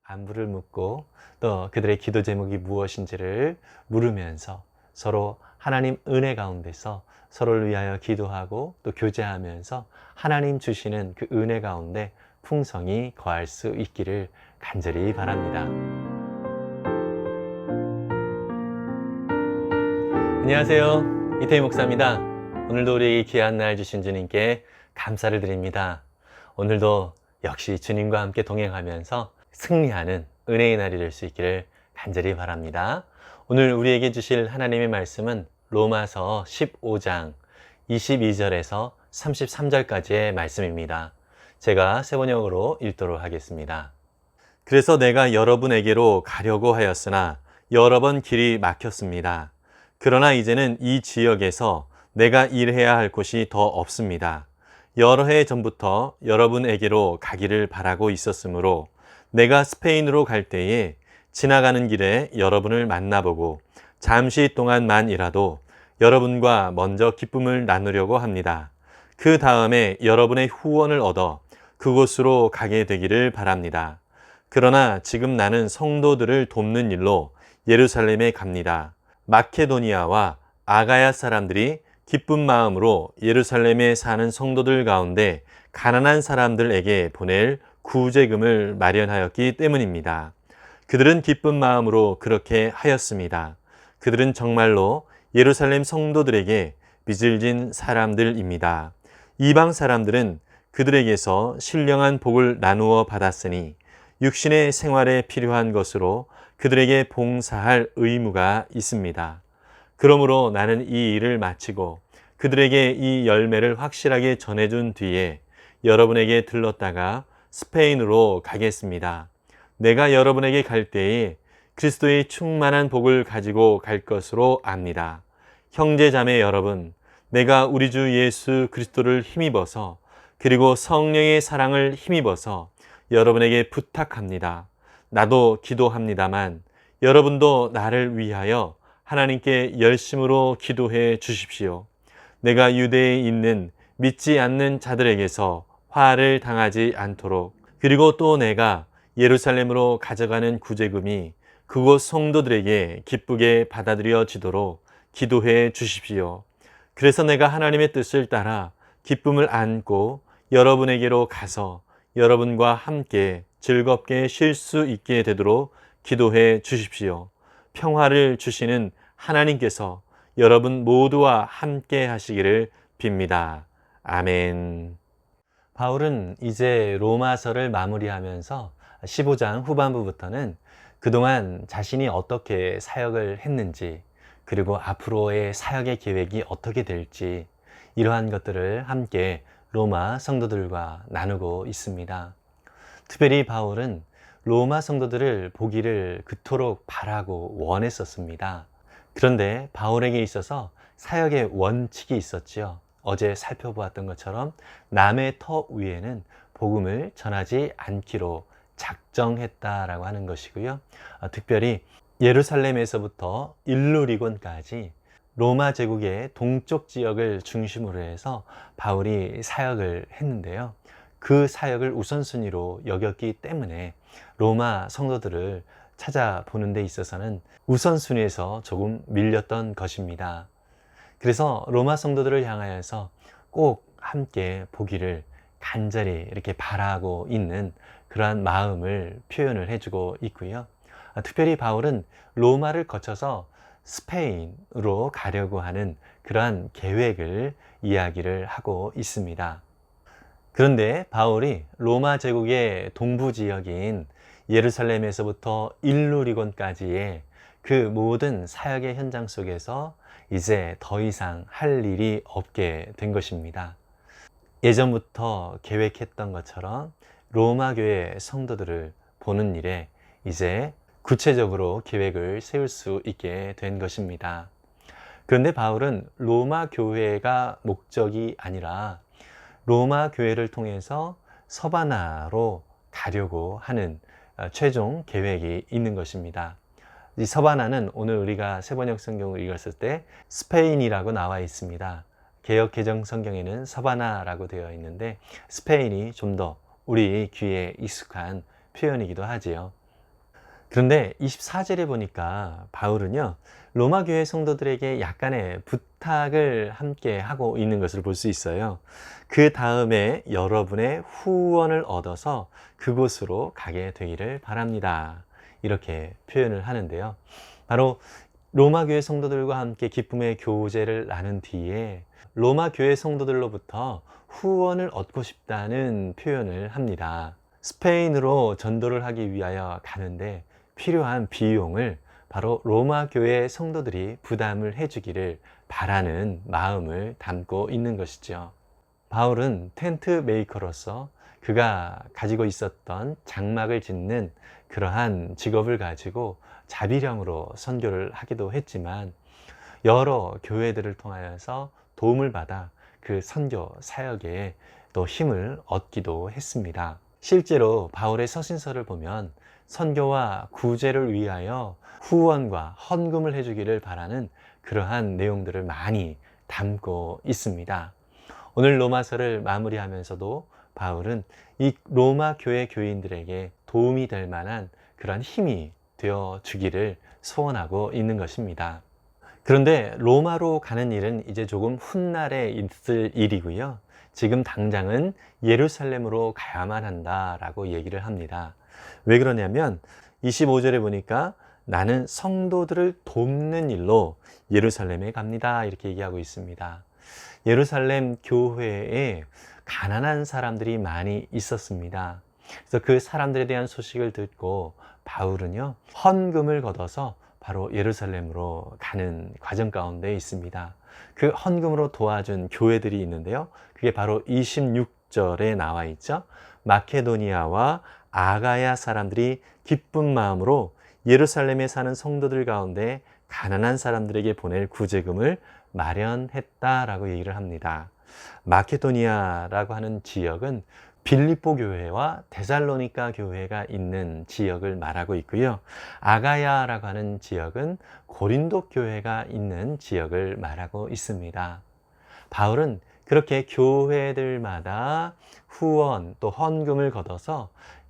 안부를 묻고 또 그들의 기도 제목이 무엇인지를 물으면서 서로 하나님 은혜 가운데서 서로를 위하여 기도하고 또 교제하면서 하나님 주시는 그 은혜 가운데 풍성히 거할 수 있기를 간절히 바랍니다. 안녕하세요. 이태희 목사입니다. 오늘도 우리에게 귀한 날 주신 주님께 감사를 드립니다. 오늘도 역시 주님과 함께 동행하면서 승리하는 은혜의 날이 될 수 있기를 간절히 바랍니다. 오늘 우리에게 주실 하나님의 말씀은 로마서 15장 22절에서 33절까지의 말씀입니다. 제가 세번역으로 읽도록 하겠습니다. 그래서 내가 여러분에게로 가려고 하였으나 여러 번 길이 막혔습니다. 그러나 이제는 이 지역에서 내가 일해야 할 곳이 더 없습니다. 여러 해 전부터 여러분에게로 가기를 바라고 있었으므로 내가 스페인으로 갈 때에 지나가는 길에 여러분을 만나보고 잠시 동안만이라도 여러분과 먼저 기쁨을 나누려고 합니다. 그 다음에 여러분의 후원을 얻어 그곳으로 가게 되기를 바랍니다. 그러나 지금 나는 성도들을 돕는 일로 예루살렘에 갑니다. 마케도니아와 아가야 사람들이 기쁜 마음으로 예루살렘에 사는 성도들 가운데 가난한 사람들에게 보낼 구제금을 마련하였기 때문입니다. 그들은 기쁜 마음으로 그렇게 하였습니다. 그들은 정말로 예루살렘 성도들에게 빚을 진 사람들입니다. 이방 사람들은 그들에게서 신령한 복을 나누어 받았으니 육신의 생활에 필요한 것으로 그들에게 봉사할 의무가 있습니다. 그러므로 나는 이 일을 마치고 그들에게 이 열매를 확실하게 전해준 뒤에 여러분에게 들렀다가 스페인으로 가겠습니다. 내가 여러분에게 갈 때에 그리스도의 충만한 복을 가지고 갈 것으로 압니다. 형제 자매 여러분, 내가 우리 주 예수 그리스도를 힘입어서 그리고 성령의 사랑을 힘입어서 여러분에게 부탁합니다. 나도 기도합니다만 여러분도 나를 위하여 하나님께 열심으로 기도해 주십시오. 내가 유대에 있는 믿지 않는 자들에게서 화를 당하지 않도록, 그리고 또 내가 예루살렘으로 가져가는 구제금이 그곳 성도들에게 기쁘게 받아들여지도록 기도해 주십시오. 그래서 내가 하나님의 뜻을 따라 기쁨을 안고 여러분에게로 가서 여러분과 함께 즐겁게 쉴 수 있게 되도록 기도해 주십시오. 평화를 주시는 하나님께서 여러분 모두와 함께 하시기를 빕니다. 아멘. 바울은 이제 로마서를 마무리하면서 15장 후반부부터는 그동안 자신이 어떻게 사역을 했는지, 그리고 앞으로의 사역의 계획이 어떻게 될지, 이러한 것들을 함께 로마 성도들과 나누고 있습니다. 특별히 바울은 로마 성도들을 보기를 그토록 바라고 원했었습니다. 그런데 바울에게 있어서 사역의 원칙이 있었지요. 어제 살펴보았던 것처럼 남의 터 위에는 복음을 전하지 않기로 작정했다라고 하는 것이고요. 특별히 예루살렘에서부터 일루리곤까지 로마 제국의 동쪽 지역을 중심으로 해서 바울이 사역을 했는데요. 그 사역을 우선순위로 여겼기 때문에 로마 성도들을 찾아보는 데 있어서는 우선순위에서 조금 밀렸던 것입니다. 그래서 로마 성도들을 향하여서 꼭 함께 보기를 간절히 이렇게 바라고 있는 그러한 마음을 표현을 해주고 있고요. 특별히 바울은 로마를 거쳐서 스페인으로 가려고 하는 그러한 계획을 이야기를 하고 있습니다. 그런데 바울이 로마 제국의 동부 지역인 예루살렘에서부터 일루리곤까지의 그 모든 사역의 현장 속에서 이제 더 이상 할 일이 없게 된 것입니다. 예전부터 계획했던 것처럼 로마 교회 성도들을 보는 일에 이제 구체적으로 계획을 세울 수 있게 된 것입니다. 그런데 바울은 로마 교회가 목적이 아니라 로마 교회를 통해서 서바나로 가려고 하는 최종 계획이 있는 것입니다. 이 서바나는 오늘 우리가 세번역 성경을 읽었을 때 스페인이라고 나와 있습니다. 개역 개정 성경에는 서바나라고 되어 있는데 스페인이 좀 더 우리 귀에 익숙한 표현이기도 하지요. 그런데 24절에 보니까 바울은요, 로마 교회 성도들에게 약간의 부탁을 함께 하고 있는 것을 볼 수 있어요. 그 다음에 여러분의 후원을 얻어서 그곳으로 가게 되기를 바랍니다. 이렇게 표현을 하는데요. 바로 로마 교회 성도들과 함께 기쁨의 교제를 나눈 뒤에 로마 교회 성도들로부터 후원을 얻고 싶다는 표현을 합니다. 스페인으로 전도를 하기 위하여 가는데 필요한 비용을 바로 로마 교회 성도들이 부담을 해주기를 바라는 마음을 담고 있는 것이죠. 바울은 텐트 메이커로서 그가 가지고 있었던 장막을 짓는 그러한 직업을 가지고 자비령으로 선교를 하기도 했지만 여러 교회들을 통하여서 도움을 받아 그 선교 사역에 또 힘을 얻기도 했습니다. 실제로 바울의 서신서를 보면 선교와 구제를 위하여 후원과 헌금을 해주기를 바라는 그러한 내용들을 많이 담고 있습니다. 오늘 로마서를 마무리하면서도 바울은 이 로마 교회 교인들에게 도움이 될 만한 그런 힘이 되어 주기를 소원하고 있는 것입니다. 그런데 로마로 가는 일은 이제 조금 훗날에 있을 일이고요. 지금 당장은 예루살렘으로 가야만 한다라고 얘기를 합니다. 왜 그러냐면 25절에 보니까 나는 성도들을 돕는 일로 예루살렘에 갑니다. 이렇게 얘기하고 있습니다. 예루살렘 교회에 가난한 사람들이 많이 있었습니다. 그래서 그 사람들에 대한 소식을 듣고 바울은요, 헌금을 걷어서 바로 예루살렘으로 가는 과정 가운데 있습니다. 그 헌금으로 도와준 교회들이 있는데요. 그게 바로 26절에 나와 있죠. 마케도니아와 아가야 사람들이 기쁜 마음으로 예루살렘에 사는 성도들 가운데 가난한 사람들에게 보낼 구제금을 마련했다라고 얘기를 합니다. 마케도니아라고 하는 지역은 빌립보 교회와 데살로니가 교회가 있는 지역을 말하고 있고요. 아가야라고 하는 지역은 고린도 교회가 있는 지역을 말하고 있습니다. 바울은 그렇게 교회들마다 후원 또 헌금을 걷어서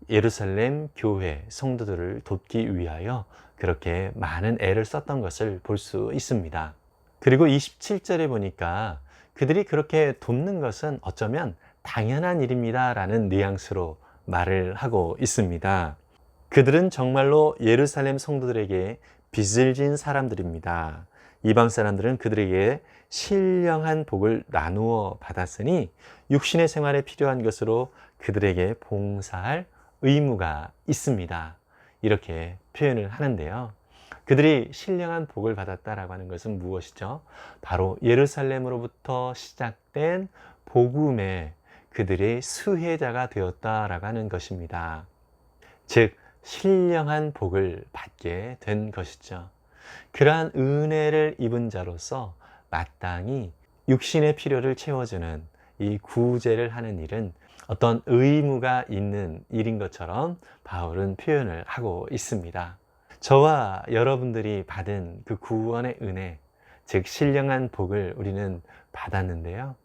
예루살렘 교회 성도들을 돕기 위하여 그렇게 많은 애를 썼던 것을 볼 수 있습니다. 그리고 27절에 보니까 그들이 그렇게 돕는 것은 어쩌면 당연한 일입니다 라는 뉘앙스로 말을 하고 있습니다. 그들은 정말로 예루살렘 성도들에게 빚을 진 사람들입니다. 이방 사람들은 그들에게 신령한 복을 나누어 받았으니 육신의 생활에 필요한 것으로 그들에게 봉사할 의무가 있습니다. 이렇게 표현을 하는데요. 그들이 신령한 복을 받았다라고 하는 것은 무엇이죠? 바로 예루살렘으로부터 시작된 복음의 그들의 수혜자가 되었다라고 하는 것입니다. 즉 신령한 복을 받게 된 것이죠. 그러한 은혜를 입은 자로서 마땅히 육신의 필요를 채워주는 이 구제를 하는 일은 어떤 의무가 있는 일인 것처럼 바울은 표현을 하고 있습니다. 저와 여러분들이 받은 그 구원의 은혜, 즉 신령한 복을 우리는 받았는데요.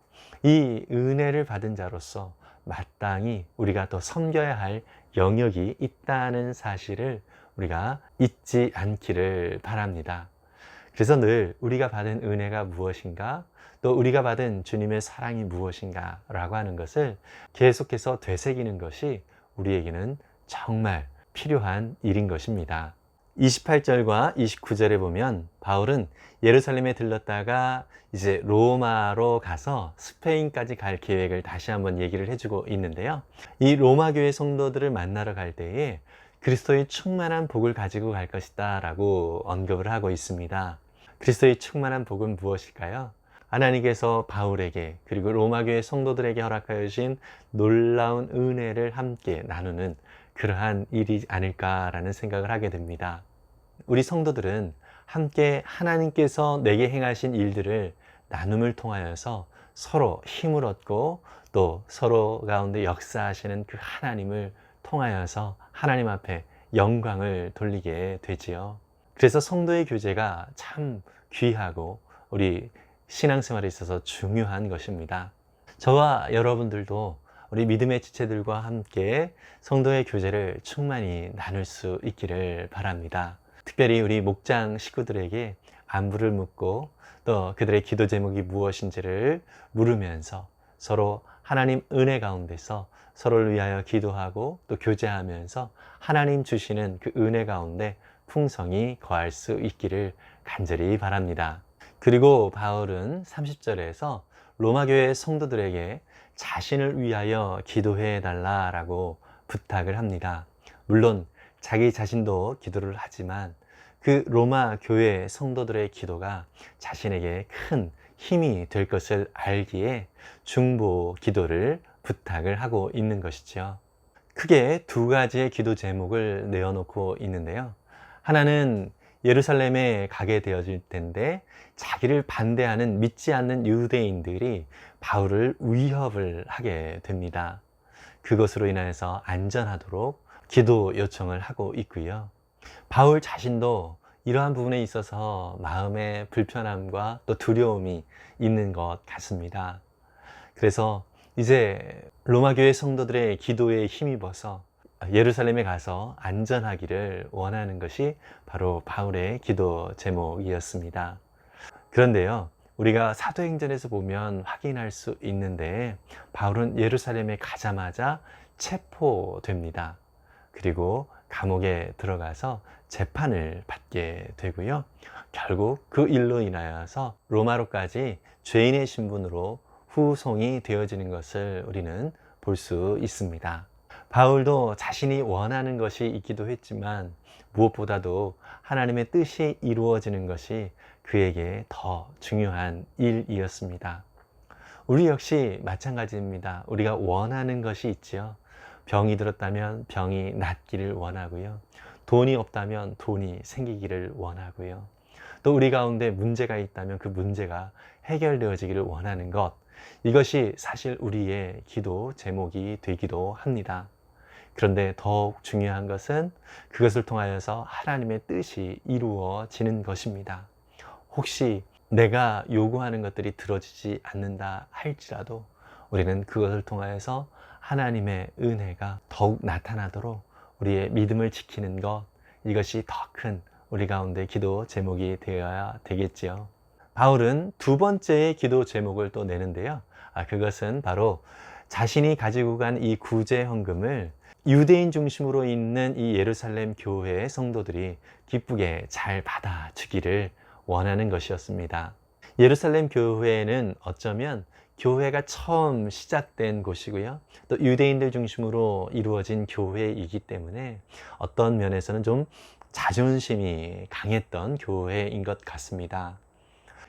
이 은혜를 받은 자로서 마땅히 우리가 또 섬겨야 할 영역이 있다는 사실을 우리가 잊지 않기를 바랍니다. 그래서 늘 우리가 받은 은혜가 무엇인가, 또 우리가 받은 주님의 사랑이 무엇인가 라고 하는 것을 계속해서 되새기는 것이 우리에게는 정말 필요한 일인 것입니다. 28절과 29절에 보면 바울은 예루살렘에 들렀다가 이제 로마로 가서 스페인까지 갈 계획을 다시 한번 얘기를 해주고 있는데요. 이 로마 교회 성도들을 만나러 갈 때에 그리스도의 충만한 복을 가지고 갈 것이다 라고 언급을 하고 있습니다. 그리스도의 충만한 복은 무엇일까요? 하나님께서 바울에게 그리고 로마 교회 성도들에게 허락하여 주신 놀라운 은혜를 함께 나누는 그러한 일이 아닐까라는 생각을 하게 됩니다. 우리 성도들은 함께 하나님께서 내게 행하신 일들을 나눔을 통하여서 서로 힘을 얻고 또 서로 가운데 역사하시는 그 하나님을 통하여서 하나님 앞에 영광을 돌리게 되지요. 그래서 성도의 교제가 참 귀하고 우리 신앙생활에 있어서 중요한 것입니다. 저와 여러분들도 우리 믿음의 지체들과 함께 성도의 교제를 충만히 나눌 수 있기를 바랍니다. 특별히 우리 목장 식구들에게 안부를 묻고 또 그들의 기도 제목이 무엇인지를 물으면서 서로 하나님 은혜 가운데서 서로를 위하여 기도하고 또 교제하면서 하나님 주시는 그 은혜 가운데 풍성히 거할 수 있기를 간절히 바랍니다. 그리고 바울은 30절에서 로마교회 성도들에게 자신을 위하여 기도해 달라라고 부탁을 합니다. 물론 자기 자신도 기도를 하지만 그 로마 교회 성도들의 기도가 자신에게 큰 힘이 될 것을 알기에 중보 기도를 부탁을 하고 있는 것이죠. 크게 두 가지의 기도 제목을 내어놓고 있는데요. 하나는 예루살렘에 가게 되어질 텐데 자기를 반대하는 믿지 않는 유대인들이 바울을 위협을 하게 됩니다. 그것으로 인하여서 안전하도록 기도 요청을 하고 있고요. 바울 자신도 이러한 부분에 있어서 마음의 불편함과 또 두려움이 있는 것 같습니다. 그래서 이제 로마교회 성도들의 기도에 힘입어서 예루살렘에 가서 안전하기를 원하는 것이 바로 바울의 기도 제목이었습니다. 그런데요, 우리가 사도행전에서 보면 확인할 수 있는데 바울은 예루살렘에 가자마자 체포됩니다. 그리고 감옥에 들어가서 재판을 받게 되고요. 결국 그 일로 인하여서 로마로까지 죄인의 신분으로 후송이 되어지는 것을 우리는 볼 수 있습니다. 바울도 자신이 원하는 것이 있기도 했지만 무엇보다도 하나님의 뜻이 이루어지는 것이 그에게 더 중요한 일이었습니다. 우리 역시 마찬가지입니다. 우리가 원하는 것이 있지요. 병이 들었다면 병이 낫기를 원하고요. 돈이 없다면 돈이 생기기를 원하고요. 또 우리 가운데 문제가 있다면 그 문제가 해결되어지기를 원하는 것, 이것이 사실 우리의 기도 제목이 되기도 합니다. 그런데 더욱 중요한 것은 그것을 통하여서 하나님의 뜻이 이루어지는 것입니다. 혹시 내가 요구하는 것들이 들어지지 않는다 할지라도 우리는 그것을 통하여서 하나님의 은혜가 더욱 나타나도록 우리의 믿음을 지키는 것, 이것이 더 큰 우리 가운데 기도 제목이 되어야 되겠지요. 바울은 두 번째의 기도 제목을 또 내는데요. 그것은 바로 자신이 가지고 간 이 구제 헌금을 유대인 중심으로 있는 이 예루살렘 교회의 성도들이 기쁘게 잘 받아주기를 원하는 것이었습니다. 예루살렘 교회는 어쩌면 교회가 처음 시작된 곳이고요. 또 유대인들 중심으로 이루어진 교회이기 때문에 어떤 면에서는 좀 자존심이 강했던 교회인 것 같습니다.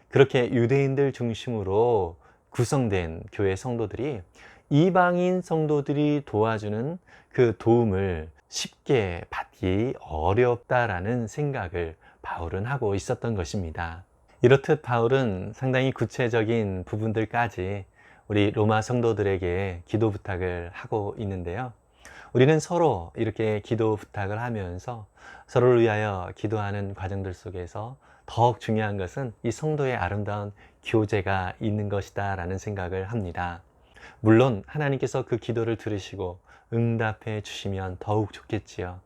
그렇게 유대인들 중심으로 구성된 교회 성도들이 이방인 성도들이 도와주는 그 도움을 쉽게 받기 어렵다라는 생각을 바울은 하고 있었던 것입니다. 이렇듯 바울은 상당히 구체적인 부분들까지 우리 로마 성도들에게 기도 부탁을 하고 있는데요. 우리는 서로 이렇게 기도 부탁을 하면서 서로를 위하여 기도하는 과정들 속에서 더욱 중요한 것은 이 성도의 아름다운 교제가 있는 것이다 라는 생각을 합니다. 물론 하나님께서 그 기도를 들으시고 응답해 주시면 더욱 좋겠지요.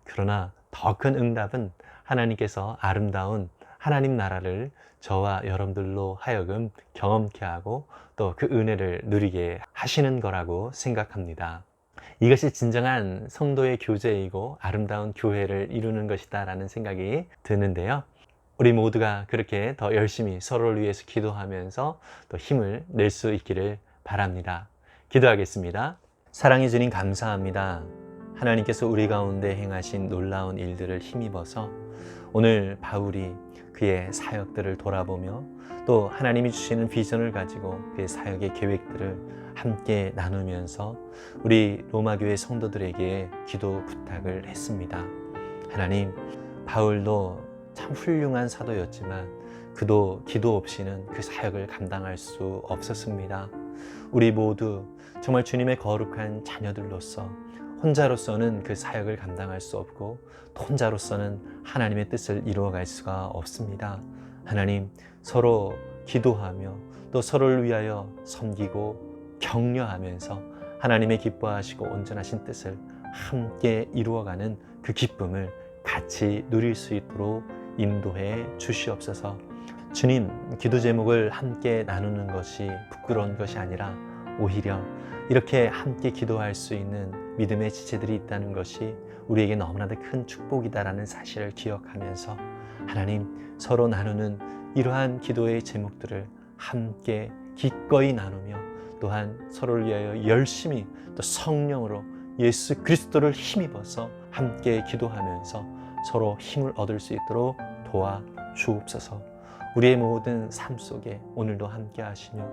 그러나 더 큰 응답은 하나님께서 아름다운 하나님 나라를 저와 여러분들로 하여금 경험케 하고 또 그 은혜를 누리게 하시는 거라고 생각합니다. 이것이 진정한 성도의 교제이고 아름다운 교회를 이루는 것이다 라는 생각이 드는데요. 우리 모두가 그렇게 더 열심히 서로를 위해서 기도하면서 또 힘을 낼 수 있기를 바랍니다. 기도하겠습니다. 사랑해 주님 감사합니다. 하나님께서 우리 가운데 행하신 놀라운 일들을 힘입어서 오늘 바울이 그의 사역들을 돌아보며 또 하나님이 주시는 비전을 가지고 그의 사역의 계획들을 함께 나누면서 우리 로마교회 성도들에게 기도 부탁을 했습니다. 하나님, 바울도 참 훌륭한 사도였지만 그도 기도 없이는 그 사역을 감당할 수 없었습니다. 우리 모두 정말 주님의 거룩한 자녀들로서 혼자로서는 그 사역을 감당할 수 없고 혼자로서는 하나님의 뜻을 이루어갈 수가 없습니다. 하나님, 서로 기도하며 또 서로를 위하여 섬기고 격려하면서 하나님의 기뻐하시고 온전하신 뜻을 함께 이루어가는 그 기쁨을 같이 누릴 수 있도록 인도해 주시옵소서. 주님, 기도 제목을 함께 나누는 것이 부끄러운 것이 아니라 오히려 이렇게 함께 기도할 수 있는 믿음의 지체들이 있다는 것이 우리에게 너무나도 큰 축복이다라는 사실을 기억하면서 하나님, 서로 나누는 이러한 기도의 제목들을 함께 기꺼이 나누며 또한 서로를 위하여 열심히 또 성령으로 예수 그리스도를 힘입어서 함께 기도하면서 서로 힘을 얻을 수 있도록 도와주옵소서. 우리의 모든 삶 속에 오늘도 함께 하시며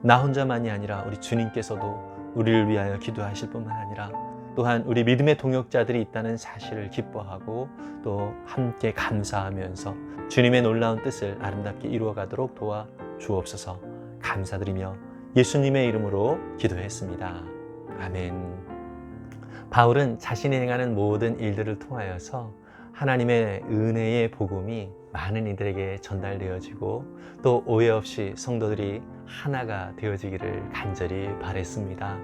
나 혼자만이 아니라 우리 주님께서도 우리를 위하여 기도하실 뿐만 아니라 또한 우리 믿음의 동역자들이 있다는 사실을 기뻐하고 또 함께 감사하면서 주님의 놀라운 뜻을 아름답게 이루어가도록 도와주옵소서. 감사드리며 예수님의 이름으로 기도했습니다. 아멘. 바울은 자신이 행하는 모든 일들을 통하여서 하나님의 은혜의 복음이 많은 이들에게 전달되어지고 또 오해 없이 성도들이 하나가 되어지기를 간절히 바랬습니다.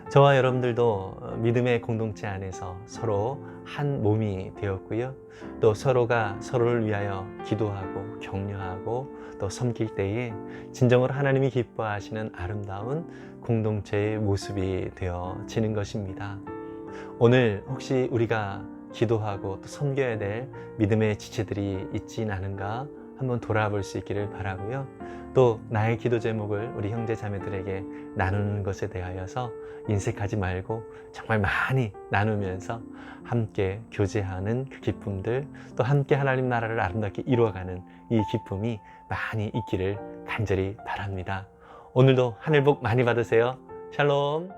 저와 여러분들도 믿음의 공동체 안에서 서로 한 몸이 되었고요. 또 서로가 서로를 위하여 기도하고 격려하고 또 섬길 때에 진정으로 하나님이 기뻐하시는 아름다운 공동체의 모습이 되어지는 것입니다. 오늘 혹시 우리가 기도하고 또 섬겨야 될 믿음의 지체들이 있진 않은가 한번 돌아볼 수 있기를 바라고요. 또 나의 기도 제목을 우리 형제 자매들에게 나누는 것에 대하여서 인색하지 말고 정말 많이 나누면서 함께 교제하는 그 기쁨들, 또 함께 하나님 나라를 아름답게 이루어가는 이 기쁨이 많이 있기를 간절히 바랍니다. 오늘도 하늘 복 많이 받으세요. 샬롬.